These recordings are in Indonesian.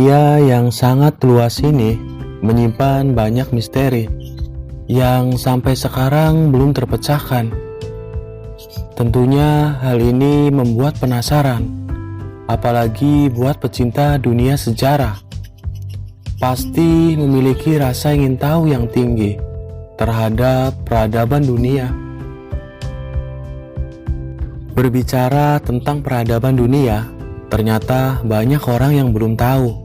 Dunia yang sangat luas ini menyimpan banyak misteri yang sampai sekarang belum terpecahkan. Tentunya hal ini membuat penasaran, apalagi buat pecinta dunia sejarah. Pasti memiliki rasa ingin tahu yang tinggi terhadap peradaban dunia. Berbicara tentang peradaban dunia, ternyata banyak orang yang belum tahu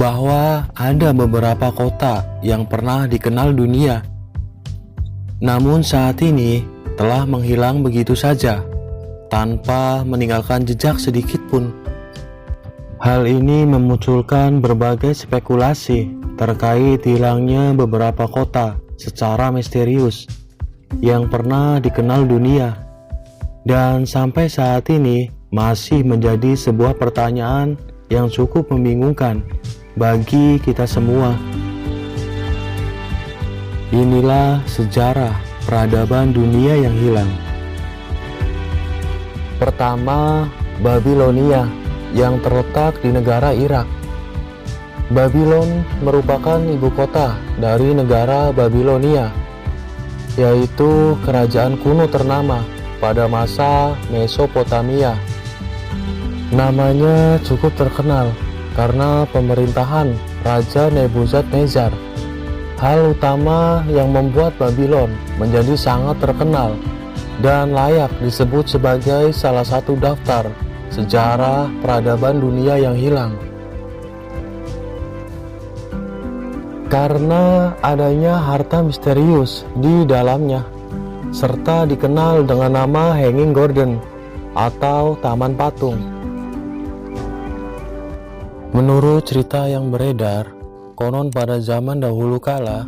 bahwa ada beberapa kota yang pernah dikenal dunia, namun saat ini telah menghilang begitu saja tanpa meninggalkan jejak sedikit pun. Hal ini memunculkan berbagai spekulasi terkait hilangnya beberapa kota secara misterius yang pernah dikenal dunia, dan sampai saat ini masih menjadi sebuah pertanyaan yang cukup membingungkan bagi kita semua. Inilah sejarah peradaban dunia yang hilang. Pertama, Babilonia yang terletak di negara Irak. Babylon merupakan ibu kota dari negara Babilonia, yaitu kerajaan kuno ternama pada masa Mesopotamia. Namanya cukup terkenal karena pemerintahan Raja Nebukadnezar. Hal utama yang membuat Babylon menjadi sangat terkenal dan layak disebut sebagai salah satu daftar sejarah peradaban dunia yang hilang. Karena adanya harta misterius di dalamnya, serta dikenal dengan nama Hanging Garden atau Taman Patung. Menurut cerita yang beredar, konon pada zaman dahulu kala,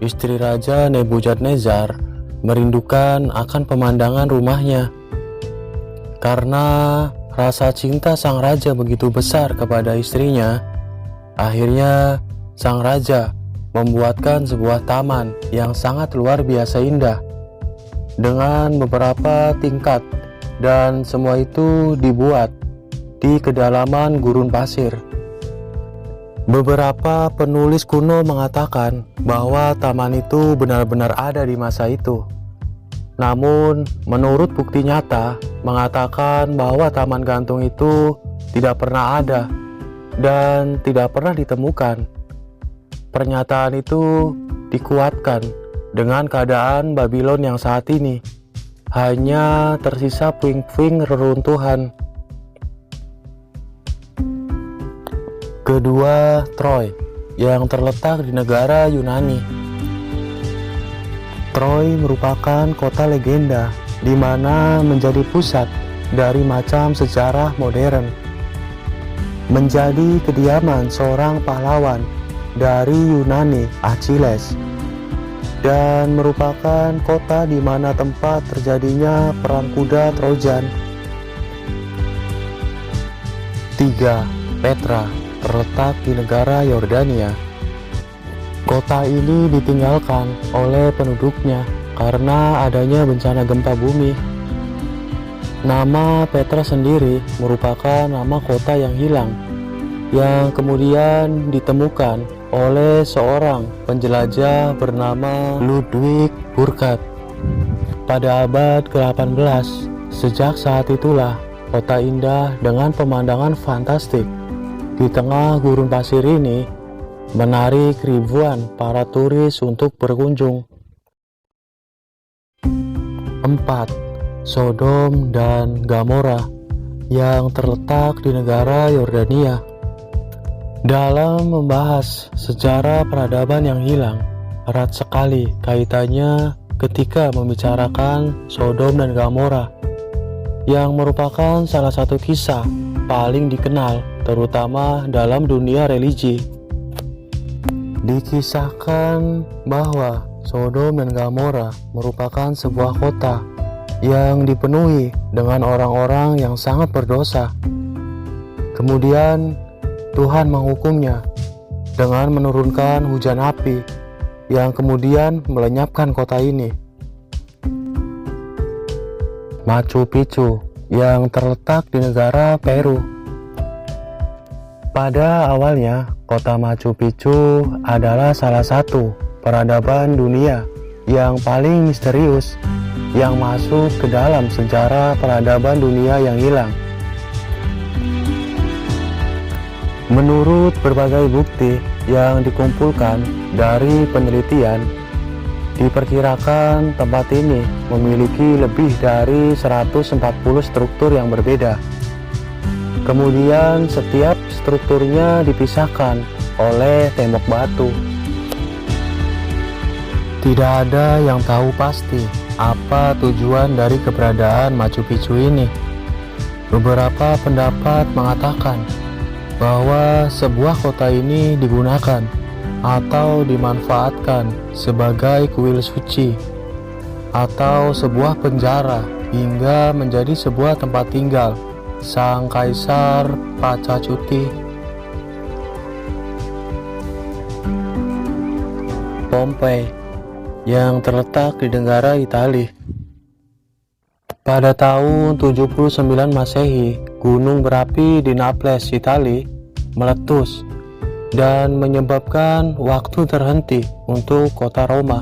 istri Raja Nebukadnezar merindukan akan pemandangan rumahnya. Karena rasa cinta sang raja begitu besar kepada istrinya, akhirnya sang raja membuatkan sebuah taman yang sangat luar biasa indah dengan beberapa tingkat, dan semua itu dibuat di kedalaman gurun pasir. Beberapa penulis kuno mengatakan bahwa taman itu benar-benar ada di masa itu. Namun, menurut bukti nyata mengatakan bahwa taman gantung itu tidak pernah ada dan tidak pernah ditemukan. Pernyataan itu dikuatkan dengan keadaan Babylon yang saat ini hanya tersisa puing-puing reruntuhan. Kedua, Troy yang terletak di negara Yunani. Troy merupakan kota legenda di mana menjadi pusat dari macam sejarah modern. Menjadi kediaman seorang pahlawan dari Yunani, Achilles, dan merupakan kota di mana tempat terjadinya perang kuda Trojan. 3. Petra terletak di negara Yordania. Kota ini ditinggalkan oleh penduduknya karena adanya bencana gempa bumi. Nama Petra sendiri merupakan nama kota yang hilang, yang kemudian ditemukan oleh seorang penjelajah bernama Ludwig Burckhardt pada abad ke-18. Sejak saat itulah kota indah dengan pemandangan fantastik di tengah gurun pasir ini menarik ribuan para turis untuk berkunjung. 4. Sodom dan Gomora yang terletak di negara Yordania. Dalam membahas sejarah peradaban yang hilang, erat sekali kaitannya ketika membicarakan Sodom dan Gomora, yang merupakan salah satu kisah paling dikenal terutama dalam dunia religi. Dikisahkan bahwa Sodom dan Gomora merupakan sebuah kota yang dipenuhi dengan orang-orang yang sangat berdosa. Kemudian Tuhan menghukumnya dengan menurunkan hujan api yang kemudian melenyapkan kota ini. Machu Picchu yang terletak di negara Peru. Pada awalnya, kota Machu Picchu adalah salah satu peradaban dunia yang paling misterius yang masuk ke dalam sejarah peradaban dunia yang hilang. Menurut berbagai bukti yang dikumpulkan dari penelitian, diperkirakan tempat ini memiliki lebih dari 140 struktur yang berbeda. Kemudian setiap strukturnya dipisahkan oleh tembok batu. Tidak ada yang tahu pasti apa tujuan dari keberadaan Machu Picchu ini. Beberapa pendapat mengatakan bahwa sebuah kota ini digunakan atau dimanfaatkan sebagai kuil suci atau sebuah penjara hingga menjadi sebuah tempat tinggal Sang Kaisar Pachacuti. Pompei yang terletak di negara Italia. Pada tahun 79 Masehi, gunung berapi di Naples, Italia meletus dan menyebabkan waktu terhenti untuk kota Roma.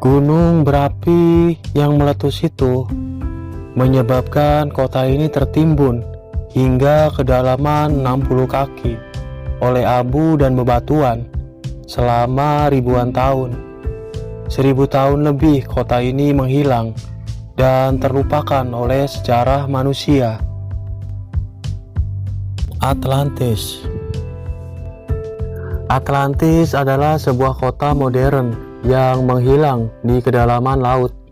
Gunung berapi yang meletus itu menyebabkan kota ini tertimbun hingga kedalaman 60 kaki oleh abu dan bebatuan selama ribuan tahun. 1000 tahun lebih kota ini menghilang dan terlupakan oleh sejarah manusia. Atlantis. Atlantis adalah sebuah kota modern yang menghilang di kedalaman laut.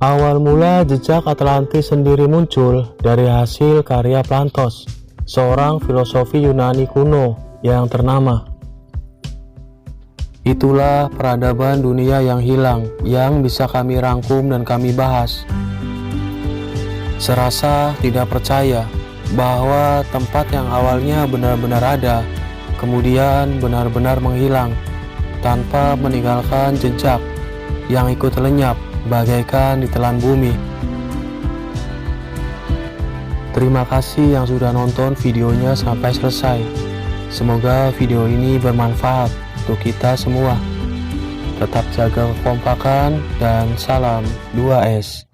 Awal mula jejak Atlantis sendiri muncul dari hasil karya Plantos, seorang filosofi Yunani kuno yang ternama. Itulah peradaban dunia yang hilang yang bisa kami rangkum dan kami bahas. Serasa tidak percaya bahwa tempat yang awalnya benar-benar ada, kemudian benar-benar menghilang tanpa meninggalkan jejak yang ikut lenyap bagaikan ditelan bumi. Terima kasih yang sudah nonton videonya sampai selesai. Semoga video ini bermanfaat untuk kita semua. Tetap jaga kekompakan dan salam 2S.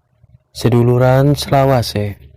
Seduluran Selawase.